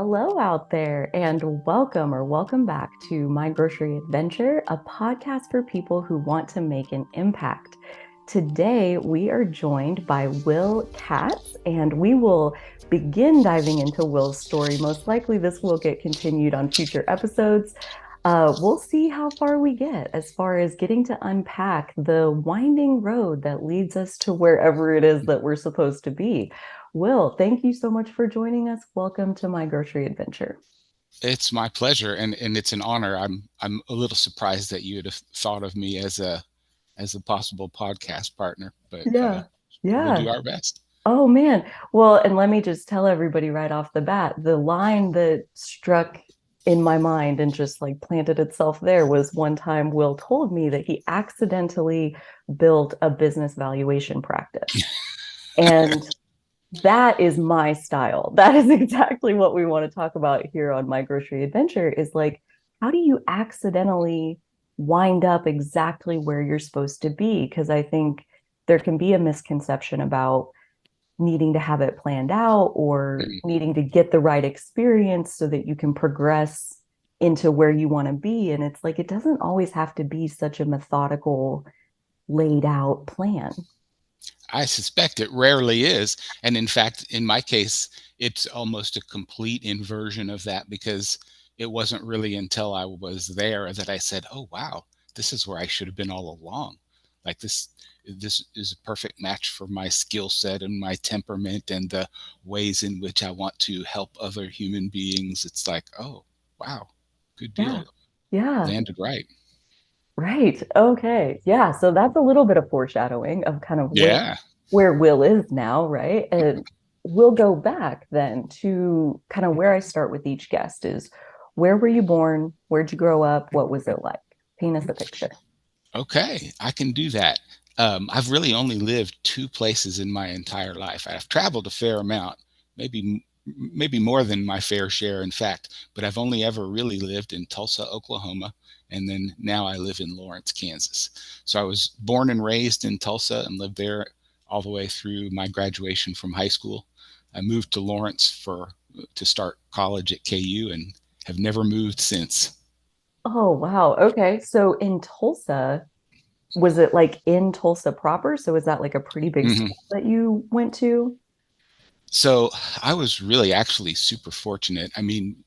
Hello out there, and welcome or welcome back to My Grocery Adventure, a podcast for people who want to make an impact. Today, we are joined by Will Katz, and we will begin diving into Will's story. Most likely, this will get continued on future episodes. We'll see how far we get as far as getting to unpack the winding road that leads us to wherever it is that we're supposed to be. Will, thank you so much for joining us. Welcome to My Grocery Adventure. It's my pleasure, and it's an honor. I'm a little surprised that you would have thought of me as a possible podcast partner, but Yeah. we'll Yeah. do our best. Oh man. Well, and let me just tell everybody right off the bat, the line that struck in my mind and just like planted itself there was one time Will told me that he accidentally built a business valuation practice. And that is my style. That is exactly what we want to talk about here on My Grocery Adventure is like, how do you accidentally wind up exactly where you're supposed to be? Because I think there can be a misconception about needing to have it planned out or Mhm. needing to get the right experience so that you can progress into where you want to be. And it's like, it doesn't always have to be such a methodical, laid out plan. I suspect it rarely is, and in fact, in my case, it's almost a complete inversion of that because it wasn't really until I was there that I said, "Oh wow, this is where I should have been all along." Like this is a perfect match for my skill set and my temperament and the ways in which I want to help other human beings. It's like, oh, wow, good Yeah. deal. Yeah. Landed right. Right. Okay. Yeah. So that's a little bit of foreshadowing of kind of Yeah. where Will is now, right? And we'll go back then to kind of where I start with each guest is where were you born? Where'd you grow up? What was it like? Paint us a picture. Okay, I can do that. I've really only lived two places in my entire life. I've traveled a fair amount, maybe more than my fair share, in fact, but I've only ever really lived in Tulsa, Oklahoma, and then now I live in Lawrence, Kansas. So I was born and raised in Tulsa and lived there all the way through my graduation from high school. I moved to Lawrence for to start college at KU and have never moved since. Oh, wow. Okay. So in Tulsa, was it like in Tulsa proper? So is that like a pretty big Mhm. school that you went to? So I was really actually super fortunate. I mean,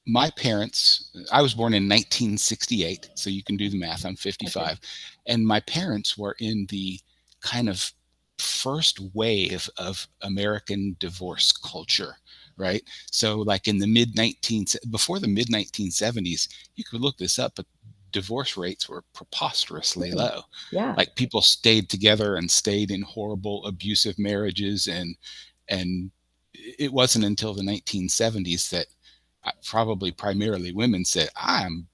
my parents, I was born in 1968, so you can do the math. I'm Okay. 55. And my parents were in the kind of first wave of American divorce culture, right? So, like in the before the mid 1970s, you could look this up, but divorce rates were preposterously Hmm. low. Yeah. Like people stayed together and stayed in horrible abusive marriages, and it wasn't until the 1970s that probably primarily women said, I'm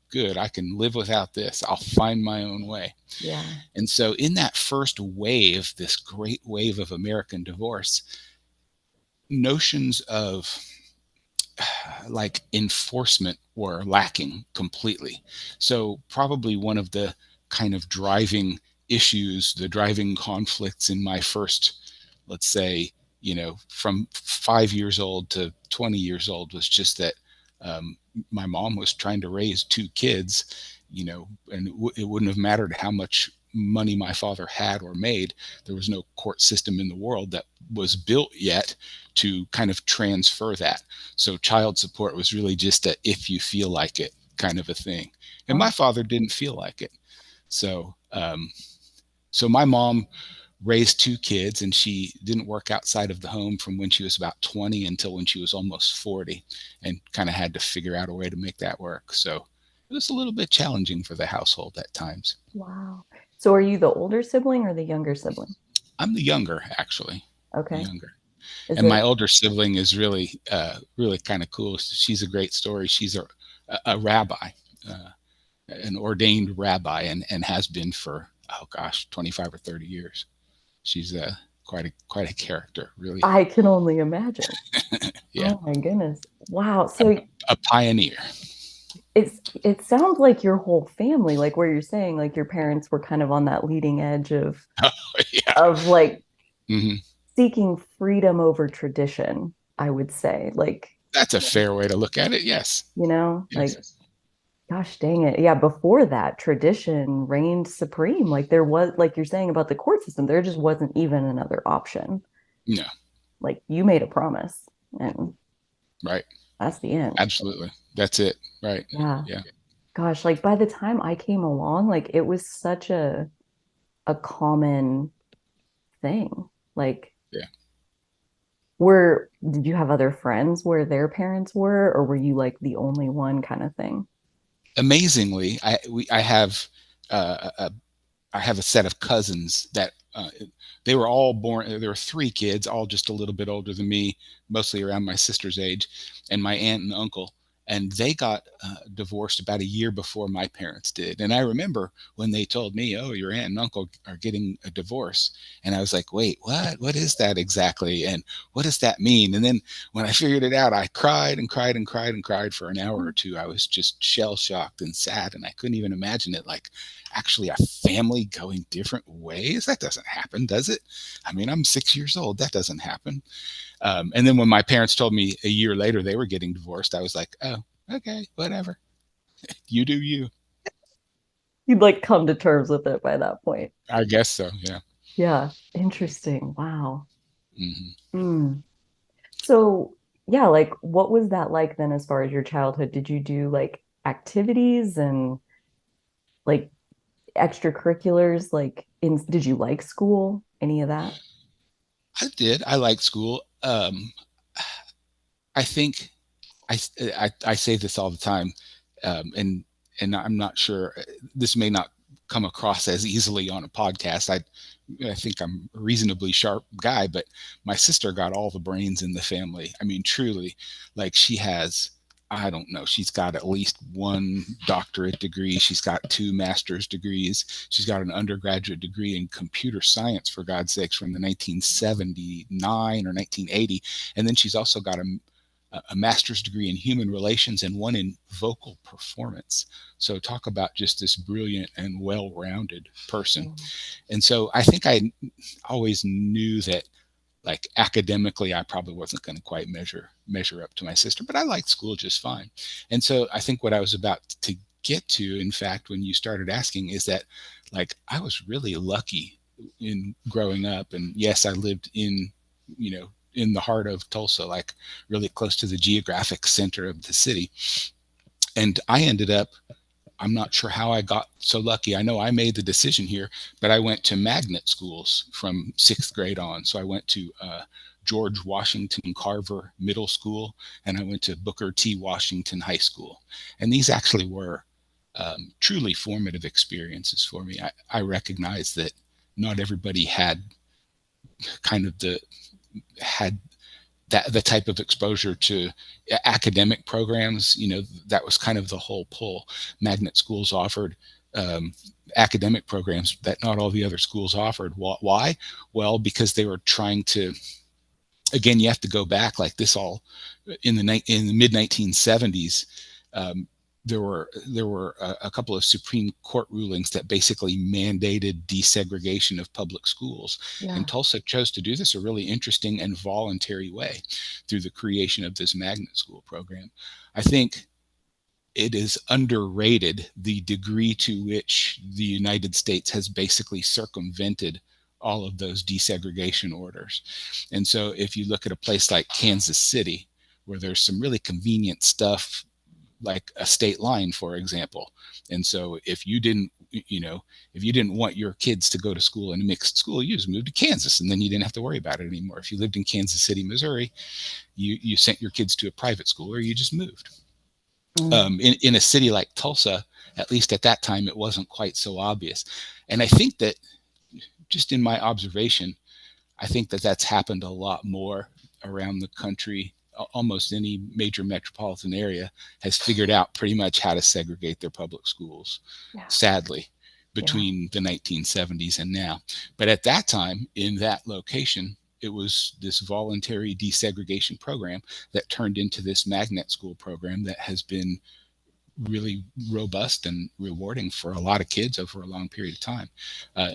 good. I can live without this. I'll find my own way. Yeah. And so, in that first wave, this great wave of American divorce, notions of like enforcement were lacking completely. So, probably one of the kind of driving issues, the driving conflicts in my first, let's say, from 5 years old to 20 years old was just that my mom was trying to raise two kids, and it wouldn't have mattered how much money my father had or made. There was no court system in the world that was built yet to kind of transfer that. So child support was really just a if you feel like it kind of a thing. And my Oh, father didn't feel like it. So, so my mom raised two kids, and she didn't work outside of the home from when she was about 20 until when she was almost 40, and kind of had to figure out a way to make that work. So it was a little bit challenging for the household at times. wow. So are you the older sibling or the younger sibling? I'm the younger, actually, the Okay. younger. Is And my it? older sibling is really kind of cool. She's a great story. She's a rabbi, uh, an ordained rabbi, and has been for, oh gosh, 25 or 30 years. She's quite a character, really. I can only imagine. Yeah, Oh my goodness. Wow. a, So a pioneer. it sounds like your whole family, like where you're saying like your parents were kind of on that leading edge Oh, yeah. of like Hmm. seeking freedom over tradition. I would say. Like, That's a fair way to look at it. Yes. like, Yes. gosh dang it. Yeah, before that, tradition reigned supreme. Like, there was, like you're saying about the court system, there just wasn't even another option. No. Like, you made a promise, and Right. that's the end. Absolutely. That's it. Right. Yeah. Yeah. Gosh, like by the time I came along, like it was such a common thing. Like, Yeah. did you have other friends where their parents were, or were you like the only one kind of thing? Amazingly, uh, I have a set of cousins that they were all born. There were three kids, all just a little bit older than me, mostly around my sister's age, and my aunt and uncle. And they got divorced about a year before my parents did. And I remember when they told me, "Oh, your aunt and uncle are getting a divorce," and I was like, "Wait, what? What is that exactly? And what does that mean?" And then when I figured it out, I cried and cried and cried and cried for an hour or two. I was just shell shocked and sad, and I couldn't even imagine it. Like, actually a family going different ways? That doesn't happen, does it? I mean, I'm 6 years old. That doesn't happen. And then when my parents told me a year later they were getting divorced, I was like, oh, okay, whatever. You do you. You'd like come to terms with it by that point. I guess so. Yeah. Yeah, interesting. Wow. Hmm. Mm. So, yeah, like what was that like then as far as your childhood? Did you do like activities and like extracurriculars? Like did you like school? Any of that? I did. I liked school. I think I say this all the time, and I'm not sure this may not come across as easily on a podcast. I think I'm a reasonably sharp guy, but my sister got all the brains in the family. I mean, truly, like she has. I don't know. She's got at least one doctorate degree. She's got two master's degrees. She's got an undergraduate degree in computer science, for God's sakes, from the 1979 or 1980. And then she's also got a master's degree in human relations and one in vocal performance. So talk about just this brilliant and well-rounded person. Mm. And so I think I always knew that like academically I probably wasn't going to quite measure up to my sister, but I liked school just fine. And so I think what I was about to get to, in fact, when you started asking, is that like I was really lucky in growing up. And yes, I lived in the heart of Tulsa, like really close to the geographic center of the city. And I ended up, I'm not sure how I got so lucky. I know I made the decision here, but I went to magnet schools from sixth grade on. So I went to George Washington Carver Middle School, and I went to Booker T. Washington High School. And these actually were truly formative experiences for me. I recognize that not everybody kind of had that the type of exposure to academic programs. That was kind of the whole pull. Magnet schools offered academic programs that not all the other schools offered. Why? Well, because they were trying to. Again, you have to go back like this all in the mid 1970s. Um, there were a couple of Supreme Court rulings that basically mandated desegregation of public schools, and Yeah. Tulsa chose to do this a really interesting and voluntary way through the creation of this magnet school program. I think it is underrated the degree to which the United States has basically circumvented all of those desegregation orders. And so if you look at a place like Kansas City, where there's some really convenient stuff like a state line, for example. And so if you didn't want your kids to go to school in a mixed school, you just moved to Kansas, and then you didn't have to worry about it anymore. If you lived in Kansas City, Missouri, you sent your kids to a private school or you just moved. Mm. In a city like Tulsa, at least at that time, it wasn't quite so obvious. And I think that just in my observation, I think that that's happened a lot more around the country. Almost any major metropolitan area has figured out pretty much how to segregate their public schools, Yeah. sadly, Yeah. between the 1970s and now. But at that time, in that location, it was this voluntary desegregation program that turned into this magnet school program that has been really robust and rewarding for a lot of kids over a long period of time.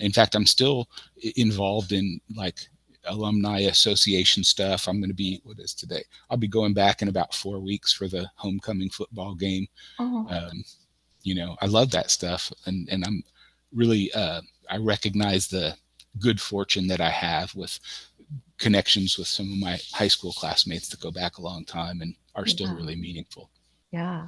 In fact, I'm still involved in like alumni association stuff. I'm going to be, what is today? I'll be going back in about 4 weeks for the homecoming football game. Oh, Um, I love that stuff, and I'm really I recognize the good fortune that I have with connections with some of my high school classmates that go back a long time and are still yeah. really meaningful. Yeah.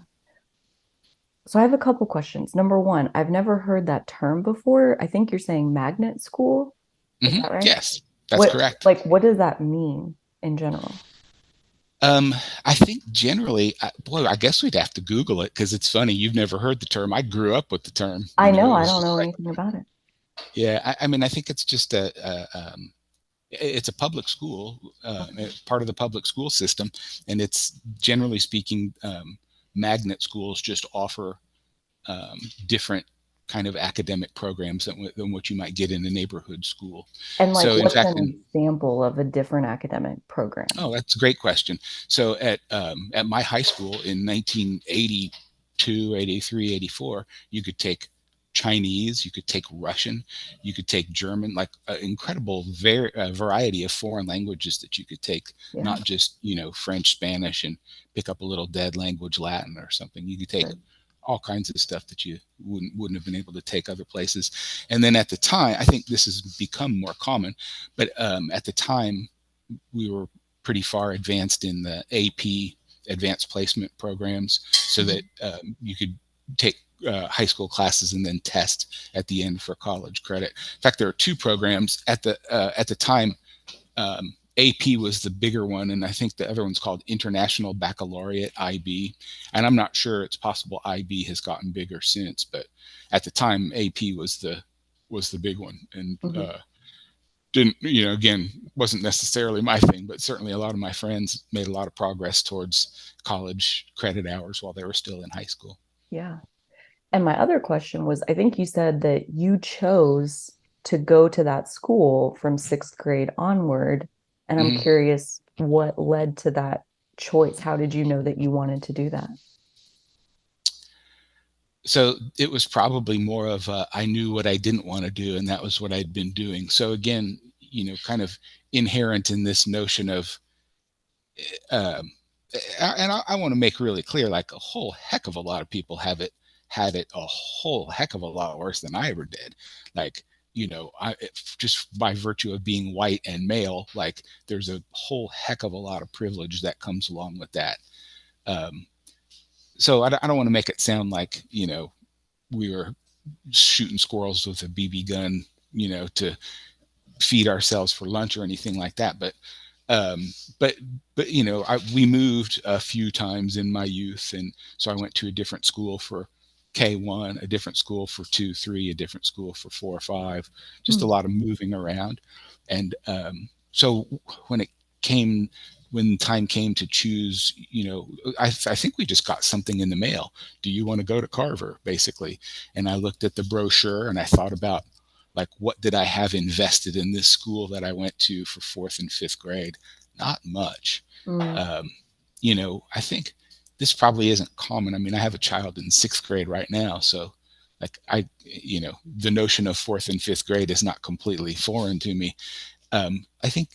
So I have a couple questions. Number one, I've never heard that term before. I think you're saying magnet school. Is that right? Yes, that's correct. What does that mean in general? Um, I think generally, boy, I guess we'd have to Google it because it's funny. You've never heard the term. I grew up with the term. I know, It I was don't just know like, anything about it. yeah. I mean, I think it's just it's a public school, Okay. part of the public school system, and it's generally speaking, magnet schools just offer different kind of academic programs than what you might get in a neighborhood school. And like, So, in what's fact, an example of a different academic program? oh, that's a great question. So at my high school in 1982, 83, 84, you could take Chinese, you could take Russian, you could take German, like an incredible variety of foreign languages that you could take, Yeah, not just, French, Spanish, and pick up a little dead language, Latin or something. You could take sure. all kinds of stuff that you wouldn't have been able to take other places. And then at the time, I think this has become more common, but at the time, we were pretty far advanced in the AP advanced placement programs, so that Mhm. you could take high school classes and then test at the end for college credit. In fact, there are two programs at the time. AP was the bigger one, and I think the other one's called International Baccalaureate (IB). And I'm not sure, it's possible IB has gotten bigger since, but at the time AP was the big one, and Mhm. didn't, again, wasn't necessarily my thing, but certainly a lot of my friends made a lot of progress towards college credit hours while they were still in high school. Yeah. And my other question was, I think you said that you chose to go to that school from sixth grade onward. And I'm Mhm. curious what led to that choice. How did you know that you wanted to do that? So it was probably more of I knew what I didn't want to do, and that was what I'd been doing. So again, kind of inherent in this notion of, um, and I want to make really clear, like a whole heck of a lot of people have it had it a whole heck of a lot worse than I ever did. Like, just by virtue of being white and male, like there's a whole heck of a lot of privilege that comes along with that. Um, so I don't want to make it sound like, we were shooting squirrels with a BB gun, to feed ourselves for lunch or anything like that. Um, but we moved a few times in my youth, and so I went to a different school for K1, a different school for 2, 3, a different school for 4, 5. Just a Hmm. lot of moving around, and so when it came when time came to choose, I think we just got something in the mail. Do you want to go to Carver, basically? And I looked at the brochure and I thought about, like, what did I have invested in this school that I went to for fourth and fifth grade? Not much. Mm, um, I think this probably isn't common. I mean, I have a child in sixth grade right now, so like the notion of fourth and fifth grade is not completely foreign to me. I think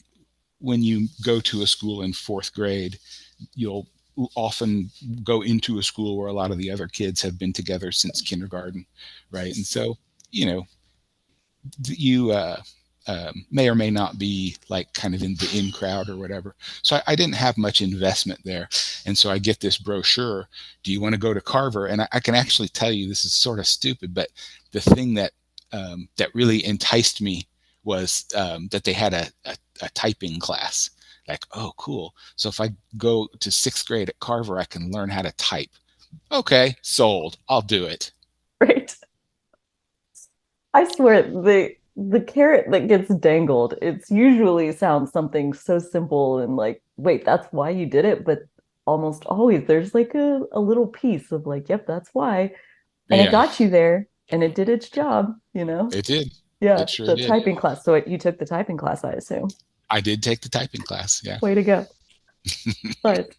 when you go to a school in fourth grade, you'll often go into a school where a lot of the other kids have been together since kindergarten, right? And so, you know, you may or may not be like kind of in the in crowd or whatever. So I didn't have much investment there. And so I get this brochure. Do you want to go to Carver? And I can actually tell you, this is sort of stupid, but the thing that really enticed me was that they had a typing class. Like, oh, cool. So if I go to sixth grade at Carver, I can learn how to type. Okay, sold. I'll do it. right. I swear the carrot that gets dangled, it's usually sounds something so simple and like, wait, that's why you did it, but almost always there's like a little piece of like, yep, that's why. And it Yeah, got you there and it did its job, you know? it did. Yeah, It sure the did. typing class. So you took the typing class, I assume. I did take the typing class. Yeah. Way to go. But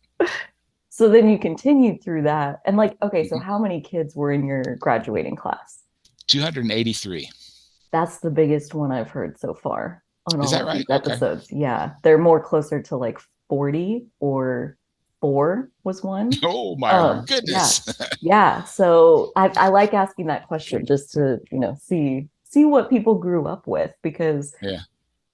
so then you continued through that. And like, okay, so Mhm. how many kids were in your graduating class? 283. That's the biggest one I've heard so far. on Is all that of right? these Okay. episodes. Yeah, they're more closer to like 40 or 4 was one. Oh my Yeah. goodness. Yeah. So I like asking that question just to, see what people grew up with because Yeah.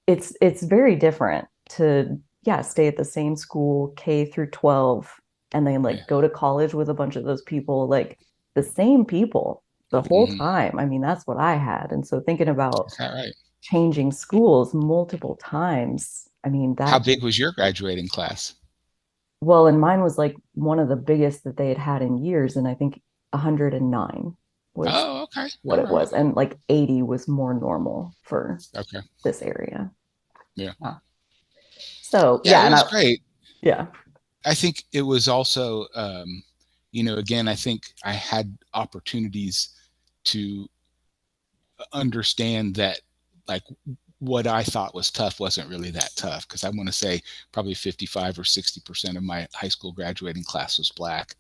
it's very different to stay at the same school K through 12 and then Yeah. like go to college with a bunch of those people, like the same people the whole Hmm. time. I mean, that's what I had. And so thinking about Is that right? changing schools multiple times, I mean, How that big was your graduating class? well, and mine was like one of the biggest that they had had in years. And I think 109 was Oh, okay. what All it right. was. And like 80 was more normal for Okay. this area. Yeah. Yeah. So Yeah, yeah, it and was great. yeah, I think it was also, again, I think I had opportunities to understand that, like, what I thought was tough wasn't really that tough. Because I want to say probably 55 or 60% of my high school graduating class was black.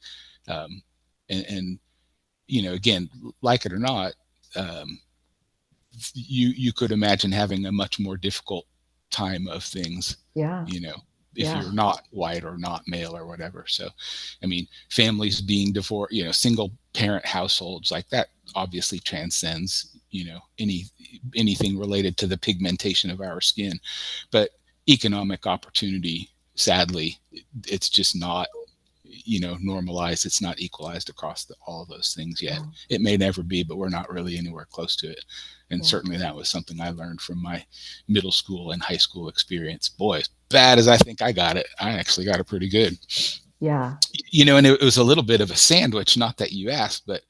Um, and, again, like it or not, um, you could imagine having a much more difficult time of things, yeah, you know, if yeah, you're not white or not male or whatever. So, I mean, families being divorced, single parent households, like that obviously transcends, anything related to the pigmentation of our skin. But economic opportunity, sadly, it's just not, normalized. It's not equalized across all of those things yet. yeah, It may never be, but we're not really anywhere close to it. And yeah, certainly that was something I learned from my middle school and high school experience. Boy, as bad as I think I got it, I actually got it pretty good. yeah. And it was a little bit of a sandwich. Not that you asked, but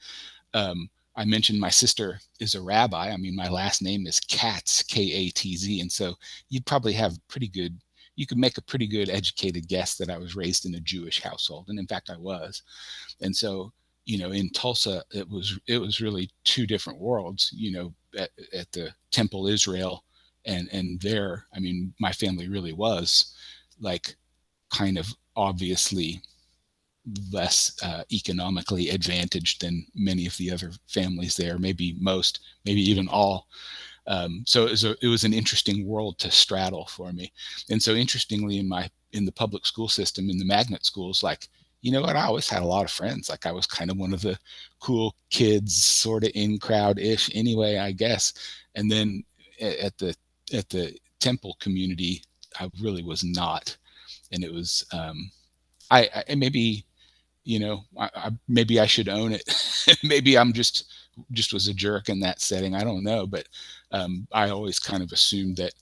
um, I mentioned my sister is a rabbi. I mean, my last name is Katz, Katz, and so you'd probably have pretty good. You could make a pretty good educated guess that I was raised in a Jewish household, and in fact, I was. And so, in Tulsa, it was really two different worlds. At the Temple Israel, and there, I mean, my family really was like kind of obviously less economically advantaged than many of the other families there, maybe most, maybe even all. So it was an interesting world to straddle for me. And so interestingly, in the public school system, in the magnet schools, like, you know what, I always had a lot of friends. Like, I was kind of one of the cool kids, sort of in crowd ish anyway, I guess. And then at the temple community, I really was not. And it was I maybe, maybe I should own it. Maybe I'm just was a jerk in that setting. I don't know, but I always kind of assumed that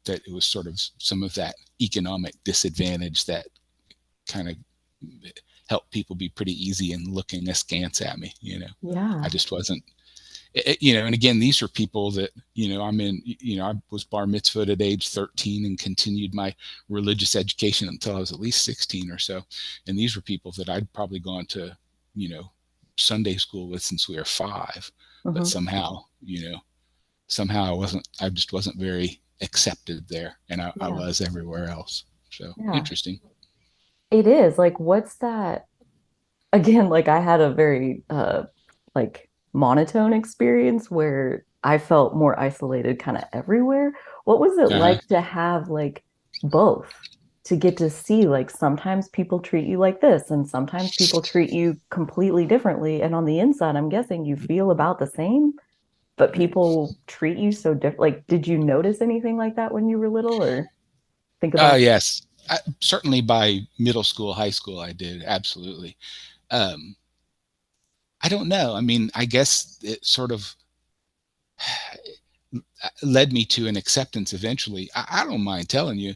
it was sort of some of that economic disadvantage that kind of helped people be pretty easy in looking askance at me. I Yeah. just wasn't. And again, these are people that, I was bar mitzvahed at age 13 and continued my religious education until I was at least 16 or so. And these were people that I'd probably gone to, you know, Sunday school with since we were 5. But Hmm. somehow I just wasn't very accepted there. And I Yeah. was everywhere else. So Yeah. interesting. It is like, what's that? Again, like I had a very like monotone experience where I felt more isolated kind of everywhere. What was it Uh-huh. like to have like both? To get to see like sometimes people treat you like this and sometimes people treat you completely differently. And on the inside, I'm guessing you feel about the same, but people treat you so different. Like, did you notice anything like that when you were little or think about it? Yes. Certainly by middle school, high school, I did. Absolutely. Um, I don't know. I mean, I guess it sort of led me to an acceptance eventually. I don't mind telling you,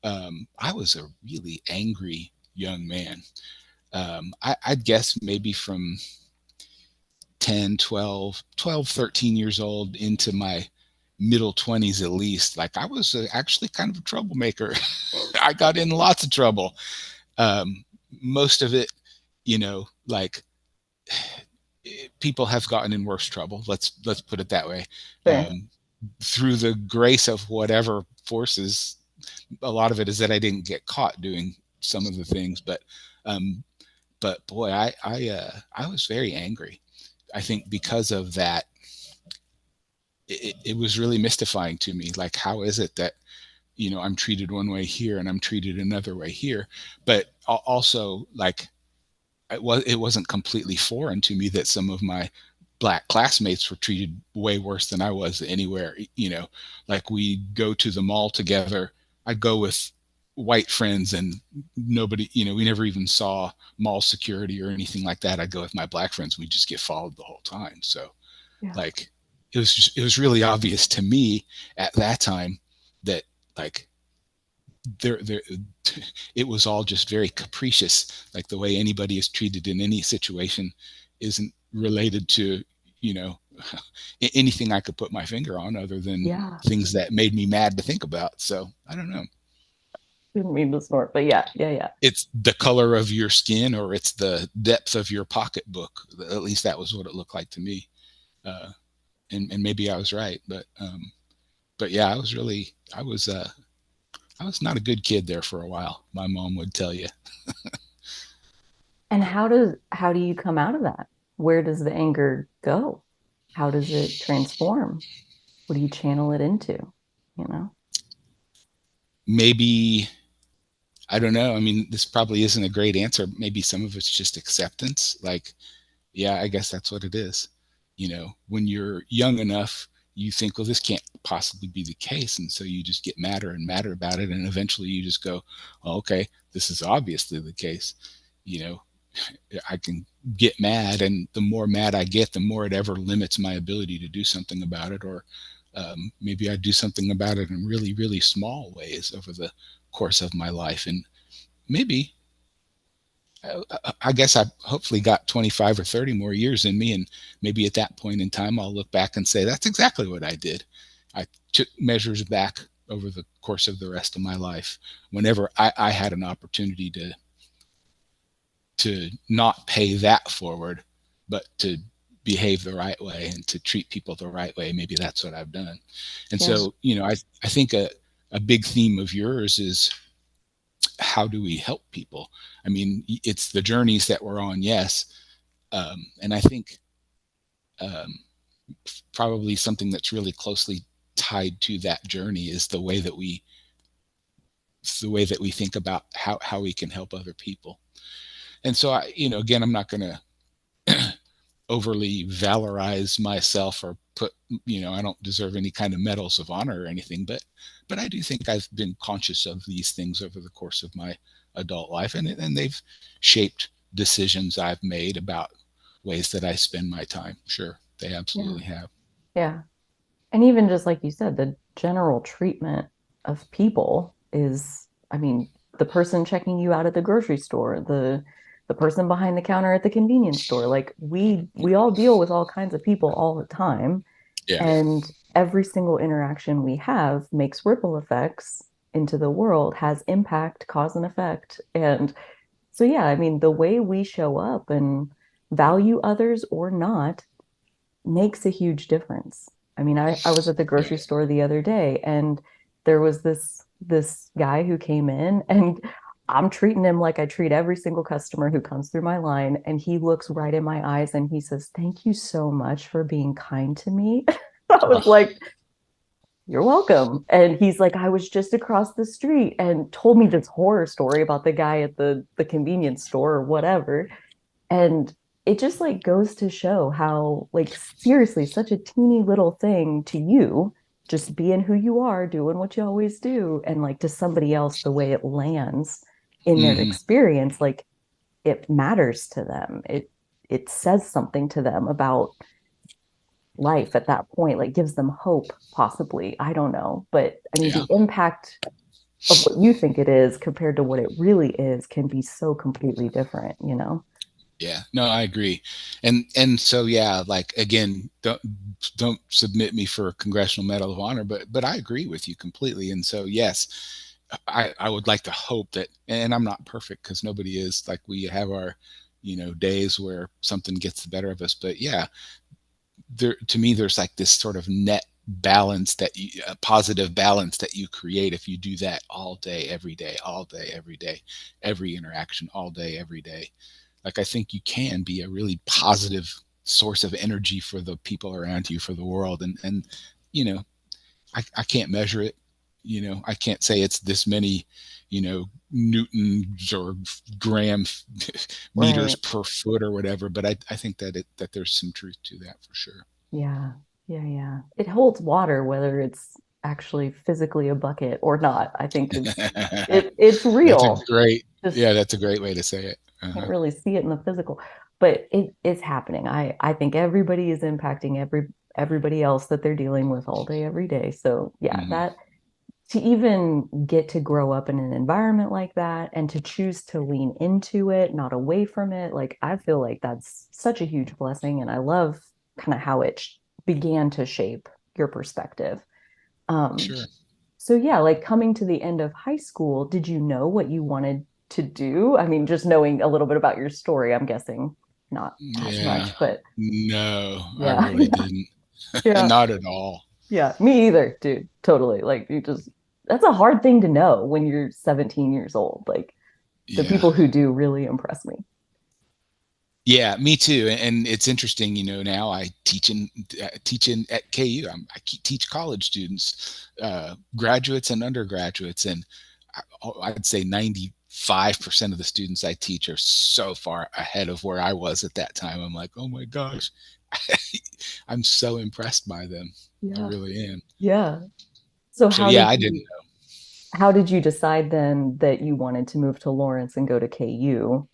I was a really angry young man. I'd guess maybe from 10, 12, 12, 13 years old into my middle 20s at least. Like, I was actually kind of a troublemaker. I got in lots of trouble. Um, Most of it, like, people have gotten in worse trouble. Let's put it that way. Fair. Um, Through the grace of whatever forces, a lot of it is that I didn't get caught doing some of the things, um, but boy, I was very angry. I think because of that, it was really mystifying to me. Like, how is it that, I'm treated one way here and I'm treated another way here? But also, like, it wasn't completely foreign to me that some of my black classmates were treated way worse than I was anywhere. Like, we go to the mall together. I'd go with white friends, and nobody, we never even saw mall security or anything like that. I'd go with my black friends. We just get followed the whole time. So, Yeah. like, it was really obvious to me at that time that, like, there it was all just very capricious. Like, the way anybody is treated in any situation isn't related to, you know anything I could put my finger on, other than Yeah. things that made me mad to think about. So I don't know. Didn't mean to snort, but yeah, yeah, yeah. It's the color of your skin, or it's the depth of your pocketbook. At least that was what it looked like to me. uh, and maybe I was right, but yeah, I was not a good kid there for a while, my mom would tell you. And how do you come out of that? Where does the anger go? How does it transform? What do you channel it into? You know? Maybe, I don't know. I mean, this probably isn't a great answer. Maybe some of it's just acceptance. Like, yeah, I guess that's what it is. When you're young enough, you think, well, this can't possibly be the case. And so you just get madder and madder about it. And eventually you just go, well, okay, this is obviously the case. You know, I can get mad. And the more mad I get, the more it ever limits my ability to do something about it. Or maybe I do something about it in really, really small ways over the course of my life. And maybe, I guess I hopefully got 25 or 30 more years in me. And maybe at that point in time, I'll look back and say, that's exactly what I did. I took measures back over the course of the rest of my life, whenever I had an opportunity to not pay that forward, but to behave the right way and to treat people the right way. Maybe that's what I've done. And Yeah. so, I think a big theme of yours is, how do we help people? I mean, it's the journeys that we're on, yes. And I think, um, probably something that's really closely tied to that journey is the way that we think about how we can help other people. And so, again, I'm not going to overly valorize myself, or put, I don't deserve any kind of medals of honor or anything, but I do think I've been conscious of these things over the course of my adult life, and they've shaped decisions I've made about ways that I spend my time. Sure, they Yeah. absolutely have. Yeah. And even just like you said, the general treatment of people is, I mean, the person checking you out at the grocery store, the person behind the counter at the convenience store, like we all deal with all kinds of people all the time. Yeah. And every single interaction we have makes ripple effects into the world, has impact, cause and effect. And so yeah, I mean, the way we show up and value others or not makes a huge difference. I mean, I was at the Yeah. grocery store the other day and there was this guy who came in and I'm treating him like I treat every single customer who comes through my line. And he looks right in my eyes and he says, "Thank you so much for being kind to me." I was Oh, like, "You're welcome." And he's like, "I was just across the street," and told me this horror story about the guy at the convenience store or whatever. And it just like goes to show how, like, seriously, such a teeny little thing to you, just being who you are, doing what you always do, and like to somebody else, the way it lands in their mm-hmm. experience, like it matters to them. It says something to them about life at that point, like gives them hope, possibly. I don't know. But I mean, Yeah. the impact of what you think it is compared to what it really is can be so completely different, you know? Yeah, no, I agree. And so, yeah, like, again, don't submit me for a Congressional Medal of Honor, but I agree with you completely. And so, yes, I would like to hope that, and I'm not perfect, because nobody is. Like, we have our, days where something gets the better of us. But yeah, there, to me, there's like this sort of net balance, a positive balance that you create if you do that all day, every day, all day, every day, every interaction, all day, every day. Like, I think you can be a really positive source of energy for the people around you, for the world. And you know, I can't measure it. I can't say it's this many, newtons or gram meters Right. per foot or whatever. But I think that there's some truth to that for sure. Yeah. Yeah, yeah. It holds water whether it's actually physically a bucket or not. I think is it's That's a real. great, Just yeah, that's a great way to say it. can't Uh-huh. really see it in the physical, but it is happening. I think everybody is impacting everybody else that they're dealing with all day, every day. So yeah, Hmm. that to even get to grow up in an environment like that and to choose to lean into it, not away from it, like I feel like that's such a huge blessing. And I love kind of how it began to shape your perspective. Um, Sure. so yeah, like coming to the end of high school, did you know what you wanted to do? I mean, just knowing a little bit about your story, I'm guessing not as Yeah. much, but No, I yeah, really yeah, didn't. yeah, Not at all. yeah. Me either, dude. Totally. Like you just that's a hard thing to know when you're 17 years old. Like the Yeah. people who do really impress me. Yeah, me too. And it's interesting, now I teach in at KU. Teach college students, graduates and undergraduates, and I'd say 95% of the students I teach are so far ahead of where I was at that time. I'm like, oh my gosh, I'm so impressed by them. I Yeah. really am. Yeah. So So yeah, I didn't. how did you decide then that you wanted to move to Lawrence and go to KU?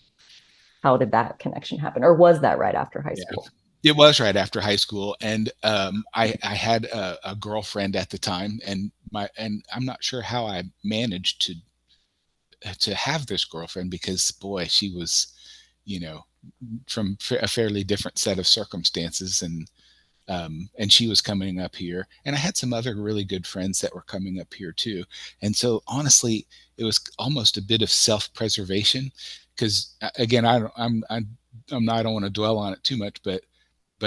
How did that connection happen? Or was that right after high Yeah. school? It was right after high school, and I had a girlfriend at the time, and I'm not sure how I managed to have this girlfriend because boy, she was, you know, from a fairly different set of circumstances, and she was coming up here, and I had some other really good friends that were coming up here too, and so honestly, it was almost a bit of self-preservation because again, I'm not, I don't want to dwell on it too much, but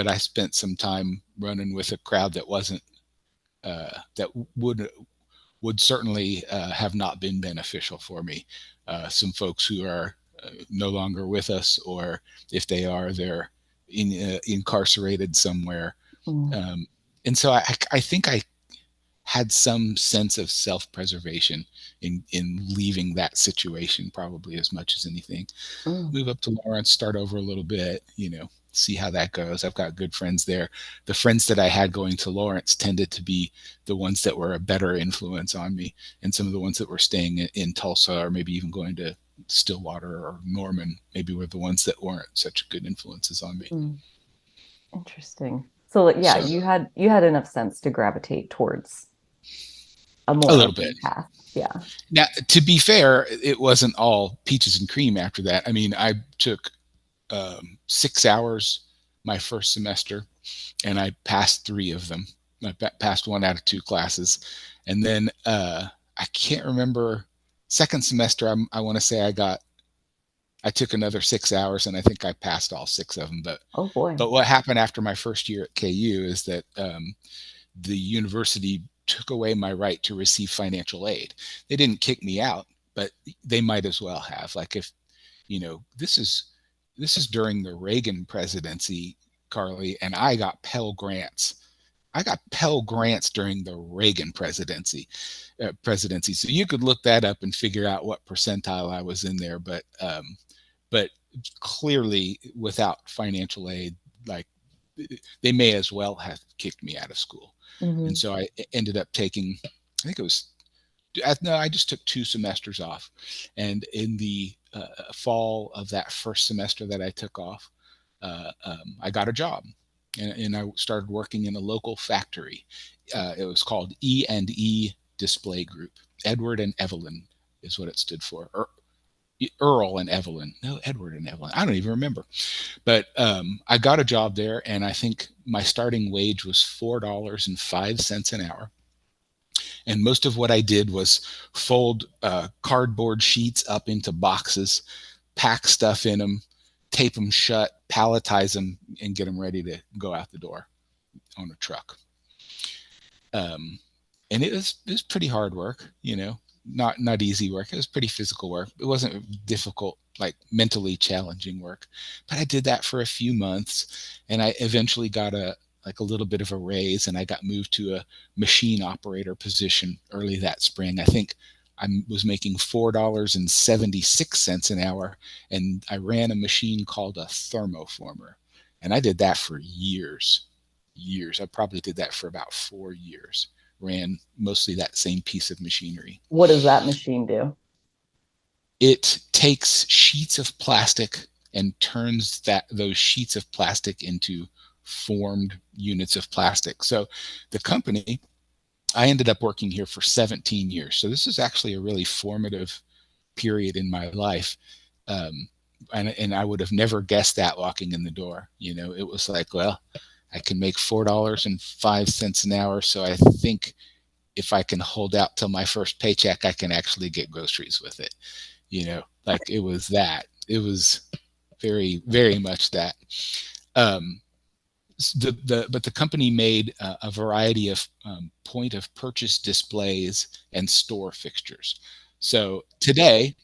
I spent some time running with a crowd that wasn't that would certainly have not been beneficial for me. Some folks who are no longer with us, or if they are, they're incarcerated somewhere. Mm, Um, and so I think I had some sense of self-preservation in leaving that situation, probably as much as anything. mm, Move up to Lawrence, start over a little bit, see how that goes. I've got good friends there. The friends that I had going to Lawrence tended to be the ones that were a better influence on me. And some of the ones that were staying in Tulsa or maybe even going to Stillwater or Norman, maybe were the ones that weren't such good influences on me. mm. Interesting. So like, yeah, So you had enough sense to gravitate towards a a more little bit. open path. Yeah. Now, to be fair, it wasn't all peaches and cream after that. I mean, I took 6 hours my first semester, and I passed three of them. I passed one out of two classes, and then I can't remember. Second semester, I want to say I took another 6 hours, and I think I passed all six of them. But Oh boy. but what happened after my first year at KU is that the university took away my right to receive financial aid. They didn't kick me out, but they might as well have. Like if this is during the Reagan presidency, Carly, and I got Pell Grants. I got Pell Grants during the Reagan presidency. So you could look that up and figure out what percentile I was in there. But clearly, without financial aid, like they may as well have kicked me out of school. And Hmm. so I ended up taking, I think it was, no, I just took 2 semesters off. And in the fall of that first semester that I took off, I got a job, and I started working in a local factory. It was called E&E Display Group. Edward and Evelyn is what it stood for. Earl and Evelyn. No, Edward and Evelyn. I don't even remember. But I got a job there, and I think my starting wage was $4.05 an hour. And most of what I did was fold cardboard sheets up into boxes, pack stuff in them, tape them shut, palletize them, and get them ready to go out the door on a truck. Um, and it was pretty hard work. not easy work. It was pretty physical work. It wasn't difficult, like mentally challenging work. But I did that for a few months, and I eventually got a like a little bit of a raise, and I got moved to a machine operator position early that spring. I think I was making $4.76 an hour, and I ran a machine called a thermoformer, and I did that for years. Years. I probably did that for about 4 years. Ran mostly that same piece of machinery. What does that machine do? It takes sheets of plastic and turns those sheets of plastic into formed units of plastic. So the company, I ended up working here for 17 years. So this is actually a really formative period in my life. Um, and I would have never guessed that walking in the door. It was like, well, I can make $4.05 an hour. So I think if I can hold out till my first paycheck, I can actually get groceries with it. Like it was that. It was very, very much that. Um, but the company made a variety of point of purchase displays and store fixtures. So today,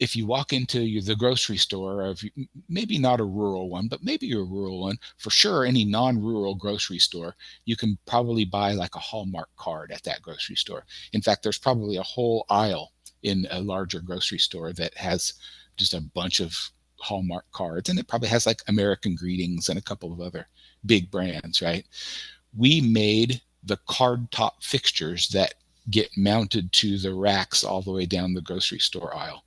if you walk into the grocery store of maybe not a rural one, but maybe a rural one, for sure, any non-rural grocery store, you can probably buy like a Hallmark card at that grocery store. In fact, there's probably a whole aisle in a larger grocery store that has just a bunch of Hallmark cards, and it probably has like American Greetings and a couple of other big brands, right? We made the card top fixtures that get mounted to the racks all the way down the grocery store aisle.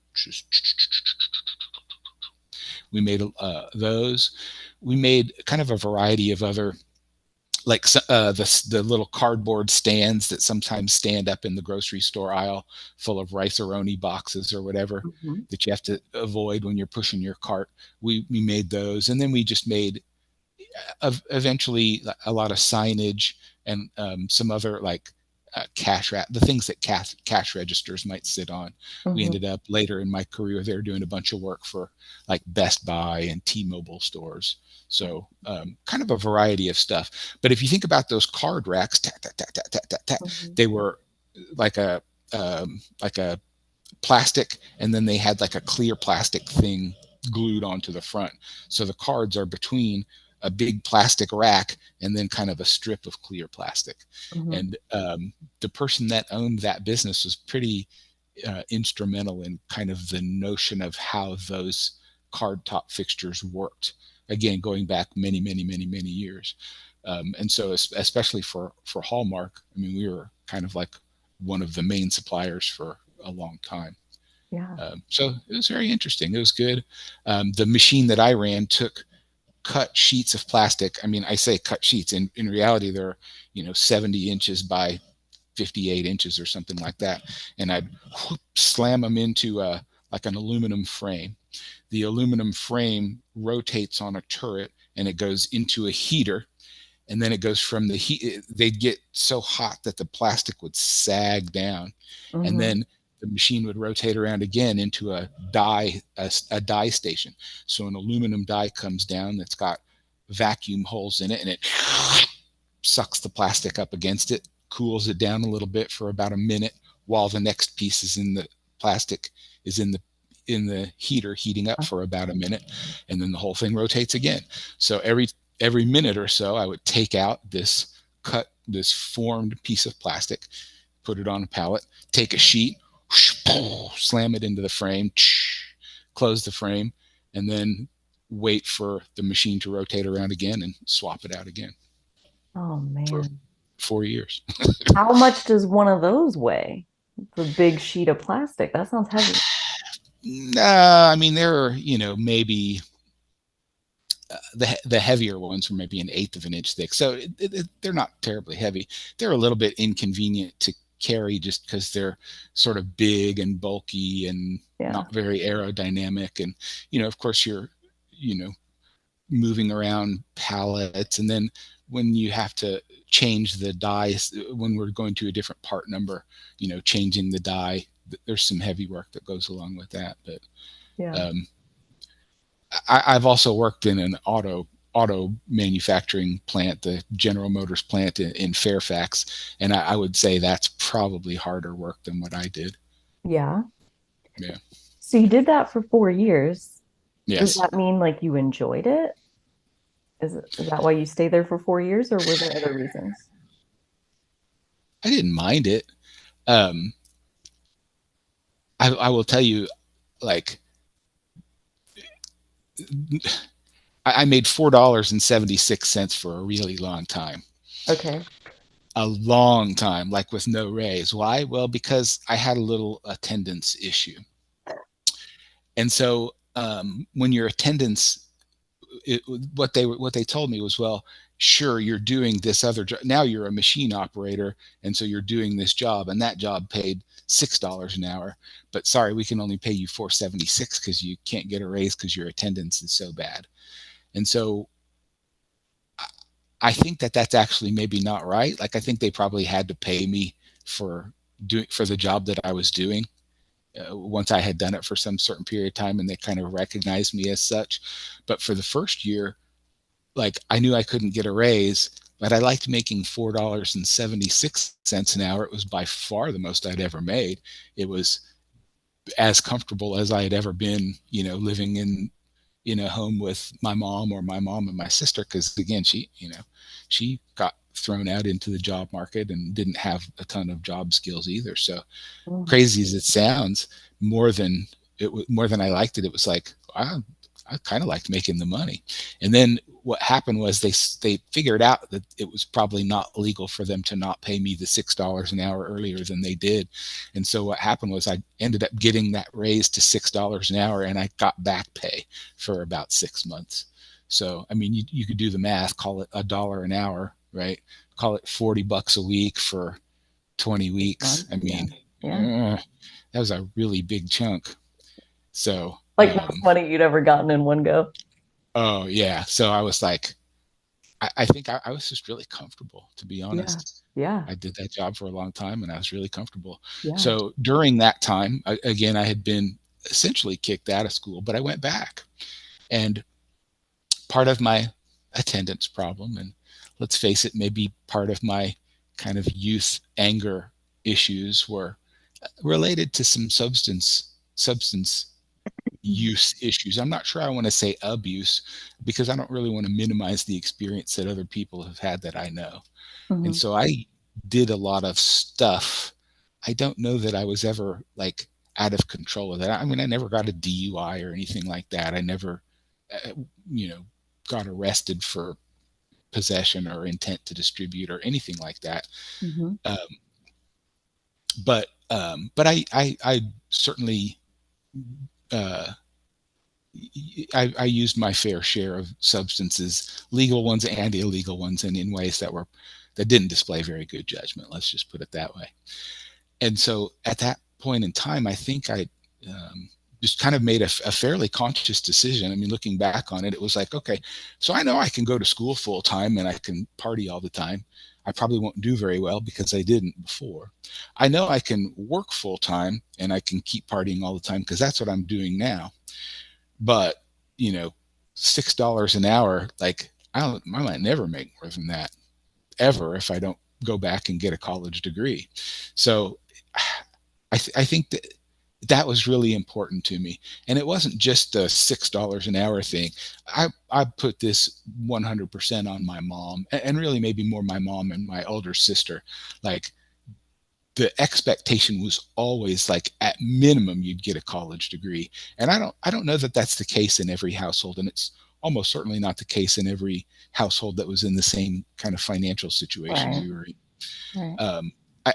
We made those. We made kind of a variety of other, like the little cardboard stands that sometimes stand up in the grocery store aisle, full of Rice-A-Roni boxes or whatever Mm-hmm. that you have to avoid when you're pushing your cart. We made those, and then we just made eventually a lot of signage and some other like the things that cash registers might sit on. We Mm-hmm. ended up later in my career there doing a bunch of work for like Best Buy and T-Mobile stores. So kind of a variety of stuff. But if you think about those card racks, Mm-hmm. they were like a plastic, and then they had like a clear plastic thing glued onto the front. So the cards are between a big plastic rack and then kind of a strip of clear plastic. Mm-hmm. And the person that owned that business was pretty instrumental in kind of the notion of how those card top fixtures worked. Again, going back many, many, many, many years. And so, especially for Hallmark, I mean, we were kind of like one of the main suppliers for a long time. Yeah. So it was very interesting. It was good. The machine that I ran took cut sheets of plastic. I mean, I say cut sheets. In reality, they're 70 inches by 58 inches or something like that, and I'd slam them into like an aluminum frame. The aluminum frame rotates on a turret, and it goes into a heater, and then it goes from the heat. They'd get so hot that the plastic would sag down, and Mm-hmm. then the machine would rotate around again into a die station. So an aluminum die comes down that's got vacuum holes in it, and it sucks the plastic up against it, cools it down a little bit for about a minute, while the next piece is in the plastic is in the heater heating up for about a minute, and then the whole thing rotates again. So every minute or so, I would take out this formed piece of plastic, put it on a pallet, take a sheet, slam it into the frame, close the frame, and then wait for the machine to rotate around again and swap it out again Oh for man. 4 years. How much does one of those weigh? The big sheet of plastic. That sounds heavy. Nah, I mean, there are, maybe the heavier ones were maybe an eighth of an inch thick. So they're not terribly heavy. They're a little bit inconvenient to carry just because they're sort of big and bulky and Yeah. not very aerodynamic. And, of course, you're, you know, moving around pallets. And then when you have to change the die, when we're going to a different part number, changing the die, there's some heavy work that goes along with that. But Yeah. um, I've also worked in an auto manufacturing plant, the General Motors plant in Fairfax, and I would say that's probably harder work than what I did. Yeah. Yeah. So you did that for 4 years. Does Yes. that mean like you enjoyed it? Is that why you stayed there for 4 years, or were there other reasons? I didn't mind it. Um, I will tell you, like, I made $4.76 for a really long time. Okay. A long time, like with no raise. Why? Well, because I had a little attendance issue. And so when your attendance, what they told me was, well, sure, you're doing this other job. Now you're a machine operator. And so you're doing this job, and that job paid $6 an hour. But sorry, we can only pay you 476 because you can't get a raise because your attendance is so bad. And so I think that that's actually maybe not right. Like I think they probably had to pay me for for the job that I was doing once I had done it for some certain period of time, and they kind of recognized me as such. But for the first year, like I knew I couldn't get a raise, but I liked making $4.76 an hour. It was by far the most I'd ever made. It was as comfortable as I had ever been, living in a home with my mom or my mom and my sister, because again, she got thrown out into the job market and didn't have a ton of job skills either. So Mm. crazy as it sounds, more than more than I liked it, it was like I kind of liked making the money. And then what happened was they figured out that it was probably not legal for them to not pay me the $6 an hour earlier than they did. And so what happened was I ended up getting that raise to $6 an hour, and I got back pay for about 6 months. So I mean, you could do the math, call it $1 an hour, right? Call it $40 a week for 20 6 weeks. months. I Yeah. mean, Yeah. uh, that was a really big chunk. So, Like most money you'd ever gotten in one go. oh yeah. So I was like, I think I was just really comfortable, to be Yeah. honest. Yeah. I did that job for a long time, and I was really comfortable. Yeah. So during that time, again, I had been essentially kicked out of school, but I went back. And part of my attendance problem, and let's face it, maybe part of my kind of youth anger issues, were related to some substance use issues. I'm not sure I want to say abuse, because I don't really want to minimize the experience that other people have had that I know. And Hmm. so I did a lot of stuff. I don't know that I was ever like out of control of that. I mean, I never got a DUI or anything like that. I never, uh, you know, got arrested for possession or intent to distribute or anything like that. Hmm. Um, but I certainly uh, I used my fair share of substances, legal ones and illegal ones, and in ways that didn't display very good judgment. Let's just put it that way. And so at that point in time, I think I just kind of made a fairly conscious decision. I mean, looking back on it, it was like, okay, so I know I can go to school full time and I can party all the time. I probably won't do very well because I didn't before. I know I can work full time and I can keep partying all the time because that's what I'm doing now. But you know, $6 an hour, like I might never make more than that ever if I don't go back and get a college degree. So I think that that was really important to me. And it wasn't just the $6 an hour thing. I put this 100% on my mom, and really maybe more my mom and my older sister. Like the expectation was always like at minimum you'd get a college degree. And I don't know that that's the case in every household, and it's almost certainly not the case in every household that was in the same kind of financial situation Right. we were in. Right.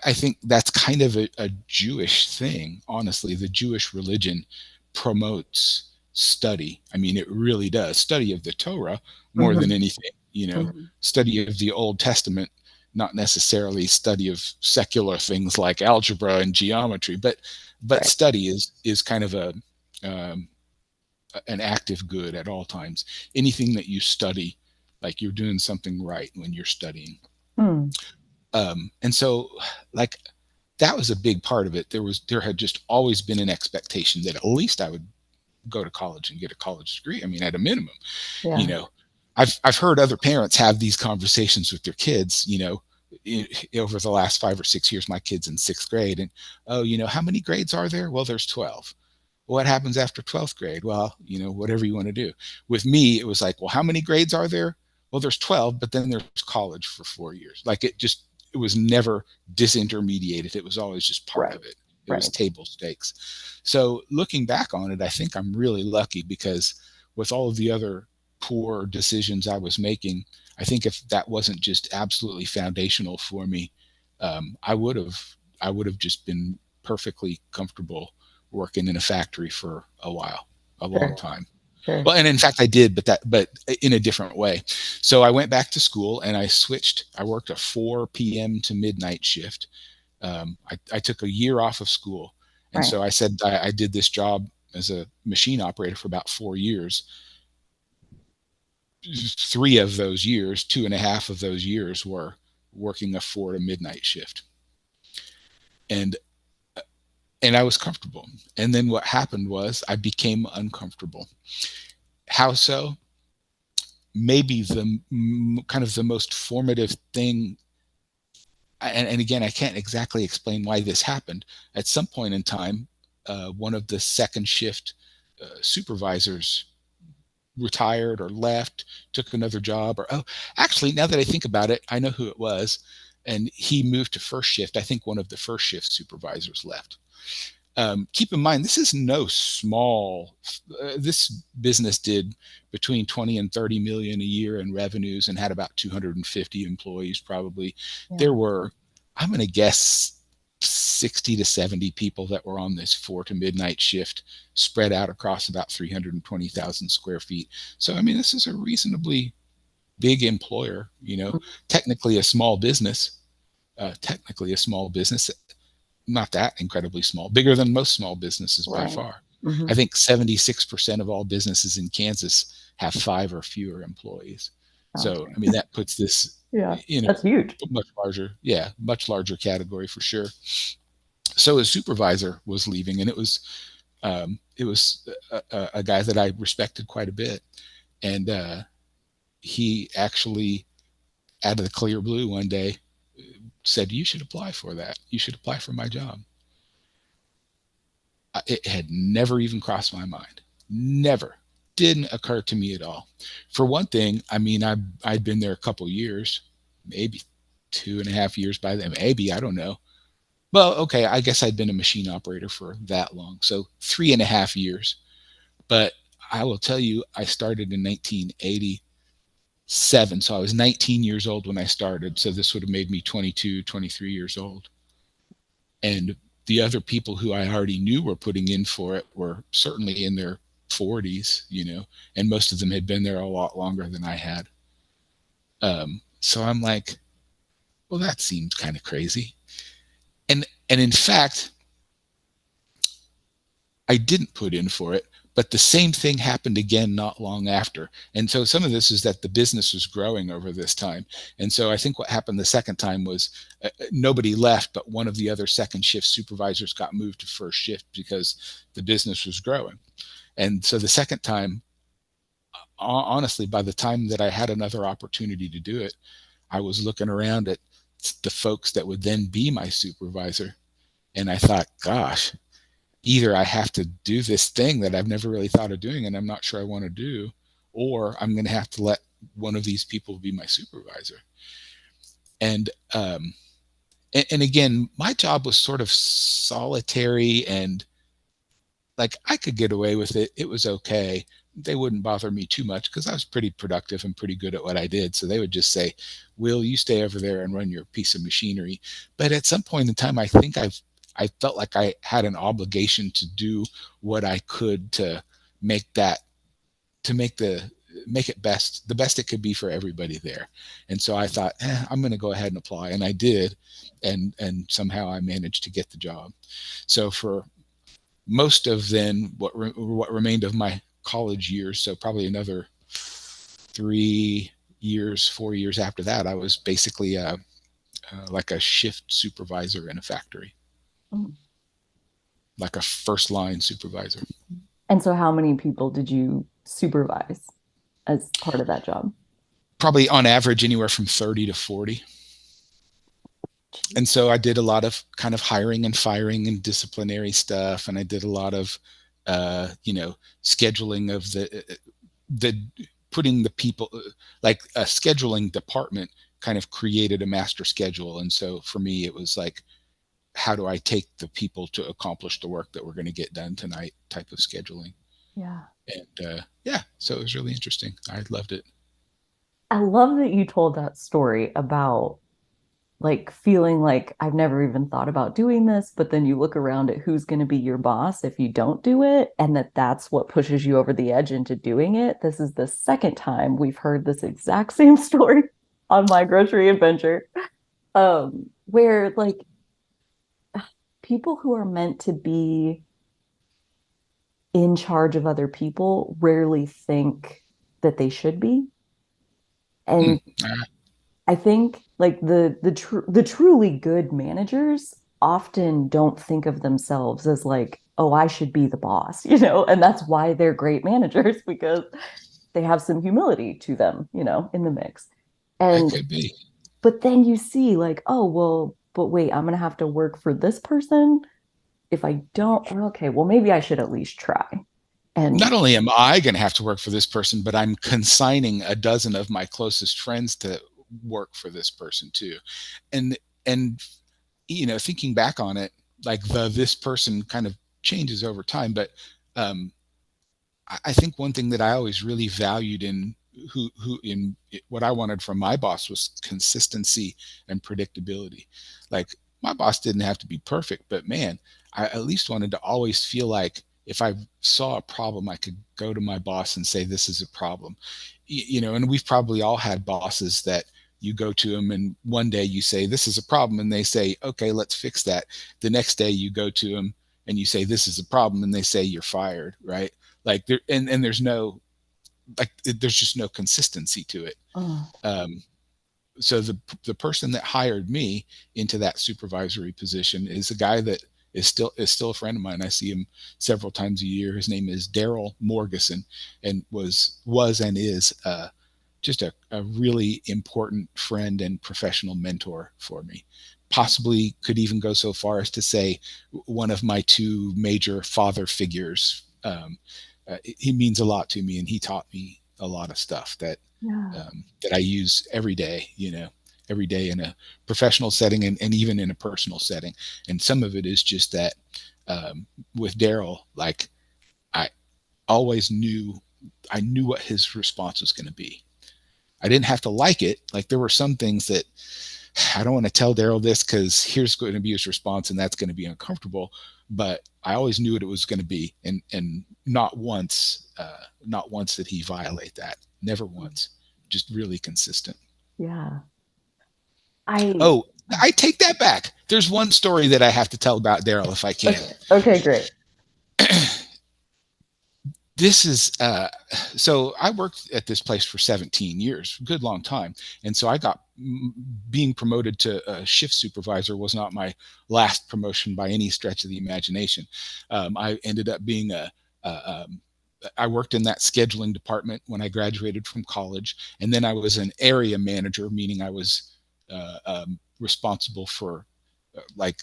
I think that's kind of a Jewish thing. Honestly, the Jewish religion promotes study. I mean, it really does. Study of the Torah more than Hmm. anything, Hmm. study of the Old Testament, not necessarily study of secular things like algebra and geometry, but Right. study is kind of um, an active good at all times. Anything that you study, like you're doing something right when you're studying. Hmm. And so, like, that was a big part of it. There had just always been an expectation that at least I would go to college and get a college degree. I mean, at a minimum, you Yeah. know, I've heard other parents have these conversations with their kids. over the last 5 or 6 years, my kid's in sixth grade, and oh, how many grades are there? Well, there's 12. What happens after 12th grade? Well, whatever you want to do. With me, it was like, well, how many grades are there? Well, there's 12, but then there's college for 4 years. Like it was never disintermediated. It was always just part Right. of it. It was Right. table stakes. So looking back on it, I think I'm really lucky because with all of the other poor decisions I was making, I think if that wasn't just absolutely foundational for me, I would have just been perfectly comfortable working in a factory for a while, a long Sure. time. Sure. Well, and in fact, I did, but in a different way. So I went back to school and I switched. I worked a 4 p.m. to midnight shift. I took a year off of school, and Right. so I said I did this job as a machine operator for about 4 years. 3 of those years, 2.5 of those years, were working a 4 to midnight shift, and and I was comfortable. And then what happened was I became uncomfortable. How so? Maybe the kind of the most formative thing, and again, I can't exactly explain why this happened. At some point in time, one of the second shift supervisors retired or left, took another job, or oh, actually, now that I think about it, I know who it was, and he moved to first shift. I think one of the first shift supervisors left. Keep in mind, this is no small. This business did between 20 and 30 million a year in revenues and had about 250 employees. Probably Yeah. there were, I'm going to guess, 60 to 70 people that were on this 4 to midnight shift, spread out across about 320,000 square feet. So I mean, this is a reasonably big employer. Technically a small business. Technically a small business, not that incredibly small, bigger than most small businesses by Right. far. Hmm. I think 76% of all businesses in Kansas have 5 or fewer employees. Sounds So, great. I mean, that puts this Yeah. in a That's huge. much larger, yeah, much larger category for sure. So a supervisor was leaving, and it was a guy that I respected quite a bit, and he actually, out of the clear blue, one day said, "You should apply for that. You should apply for my job." It had never even crossed my mind. Never. Didn't occur to me at all. For one thing, I mean, I'd been there a couple years, maybe 2.5 years by then, maybe, I don't know. Well, okay, I guess I'd been a machine operator for that long. So 3.5 years. But I will tell you, I started in 1987. So I was 19 years old when I started. So this would have made me 22, 23 years old. And the other people who I already knew were putting in for it were certainly in their 40s, and most of them had been there a lot longer than I had. So I'm like, well, that seems kind of crazy. And in fact, I didn't put in for it, but the same thing happened again not long after. And so some of this is that the business was growing over this time. And so I think what happened the second time was nobody left, but one of the other second shift supervisors got moved to first shift because the business was growing. And so the second time, honestly, by the time that I had another opportunity to do it, I was looking around at the folks that would then be my supervisor. And I thought, gosh, either I have to do this thing that I've never really thought of doing and I'm not sure I want to do, or I'm going to have to let one of these people be my supervisor. And and again, my job was sort of solitary, and like I could get away with it. It was okay. They wouldn't bother me too much because I was pretty productive and pretty good at what I did. So they would just say, "Will, you stay over there and run your piece of machinery." But at some point in time, I think I felt like I had an obligation to do what I could to make that to make it the best it could be for everybody there. And so I thought, I'm going to go ahead and apply, and I did, and somehow I managed to get the job. So for most of then what remained of my college years, so probably another 3 years, 4 years after that, I was basically like a shift supervisor in a factory, Mm. like a first line supervisor. And so, how many people did you supervise as part of that job? Probably on average anywhere from 30 to 40. And so I did a lot of kind of hiring and firing and disciplinary stuff, and I did a lot of you know, scheduling of the putting the people, like a scheduling department kind of created a master schedule. And so for me it was like, how do I take the people to accomplish the work that we're going to get done tonight type of scheduling. Yeah. And yeah, so it was really interesting. I loved it. I love that you told that story about like feeling like I've never even thought about doing this, but then you look around at who's going to be your boss if you don't do it, and that's what pushes you over the edge into doing it. This is the second time we've heard this exact same story on my grocery adventure, where like people who are meant to be in charge of other people rarely think that they should be. Hmm. And I think like the truly good managers often don't think of themselves as like, oh, I should be the boss, and that's why they're great managers because they have some humility to them, in the mix. It And could be. but then you see like, oh, well, but wait, I'm gonna have to work for this person. If I don't, okay, well, maybe I should at least try. Not And only am I going to have to work for this person, but I'm consigning a dozen of my closest friends to work for this person too. And you know, thinking back on it, like this person kind of changes over time, but um, I think one thing that I always really valued in who in what I wanted from my boss was consistency and predictability. Like my boss didn't have to be perfect, but man, I at least wanted to always feel like if I saw a problem, I could go to my boss and say, this is a problem. You know, and we've probably all had bosses that you go to them and one day you say, this is a problem. And they say, okay, let's fix that. The next day you go to them and you say, this is a problem. And they say, you're fired. Right. Like there, and there's no, like, there's just no consistency to it. oh, Um, so the person that hired me into that supervisory position is a guy that is still a friend of mine. I see him several times a year. His name is Daryl Morgeson, and was and is just a really important friend and professional mentor for me. Possibly could even go so far as to say one of my two major father figures. He means a lot to me, and he taught me a lot of stuff yeah, that I use every day. You know, every day in a professional setting and even in a personal setting. And some of it is just that with Daryl, like I always knew I knew what his response was going to be. I didn't have to like it. Like there were some things that I don't want to tell Daryl this because here's going to be his response, and that's going to be uncomfortable. But I always knew what it was going to be, and not once did he violate that. Never once. Just really consistent. yeah. I Oh, I take that back. There's one story that I have to tell about Daryl if I can. okay, okay, great. This is so I worked at this place for 17 years, good long time. And so I got being promoted to a shift supervisor was not my last promotion by any stretch of the imagination. I ended up being a I worked in that scheduling department when I graduated from college, and then I was an area manager, meaning I was responsible for like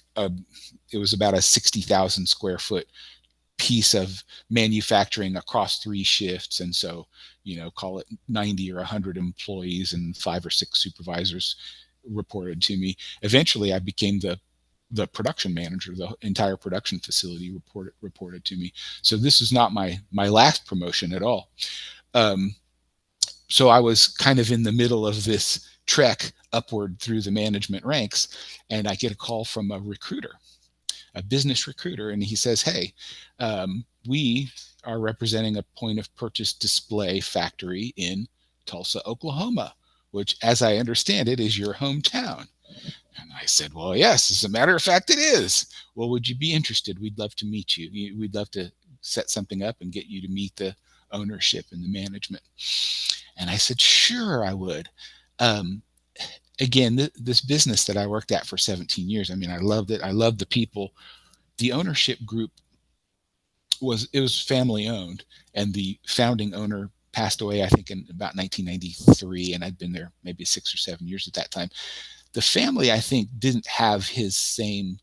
it was about a 60,000 square foot piece of manufacturing across three shifts. And so, you know, call it 90 or 100 employees and 5 or 6 supervisors reported to me. Eventually I became the production manager. The entire production facility reported to me. So this is not my last promotion at all. um, so I was kind of in the middle of this trek upward through the management ranks, and I get a call from a business recruiter, and he says, "Hey, we are representing a point of purchase display factory in Tulsa, Oklahoma, which, as I understand it, is your hometown." And I said, "Well, yes, as a matter of fact, it is. Well, would you be interested? We'd love to meet you. We'd love to set something up and get you to meet the ownership and the management." And I said, "Sure, I would." Um, Again, this business that I worked at for 17 years, I mean, I loved it. I loved the people. The ownership group was family owned, and the founding owner passed away, I think, in about 1993, and I'd been there maybe 6 or 7 years at that time. The family, I think, didn't have his same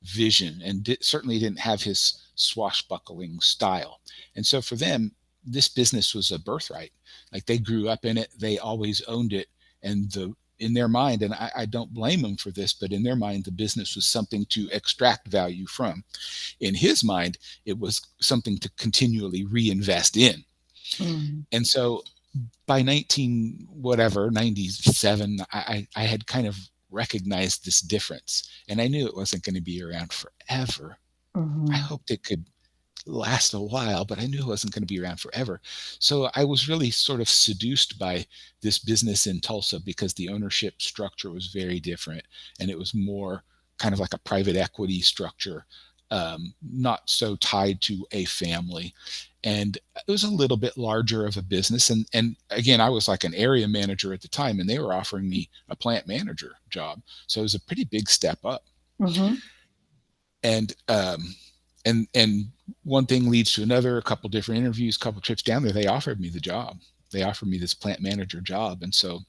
vision and certainly didn't have his swashbuckling style. And so for them, this business was a birthright. Like they grew up in it, they always owned it, and in their mind, and I don't blame them for this, but in their mind, the business was something to extract value from. In his mind, it was something to continually reinvest in. Mm. And so by 19 whatever 97, I had kind of recognized this difference, and I knew it wasn't going to be around forever. I Mhm. hoped it could last a while, but I knew it wasn't going to be around forever. So I was really sort of seduced by this business in Tulsa because the ownership structure was very different, and it was more kind of like a private equity structure, not so tied to a family. And it was a little bit larger of a business. And again, I was like an area manager at the time, and they were offering me a plant manager job. So it was a pretty big step up. Mhm. And and one thing leads to another. A couple different interviews, a couple trips down there, they offered me the job. They offered me this plant manager job, and so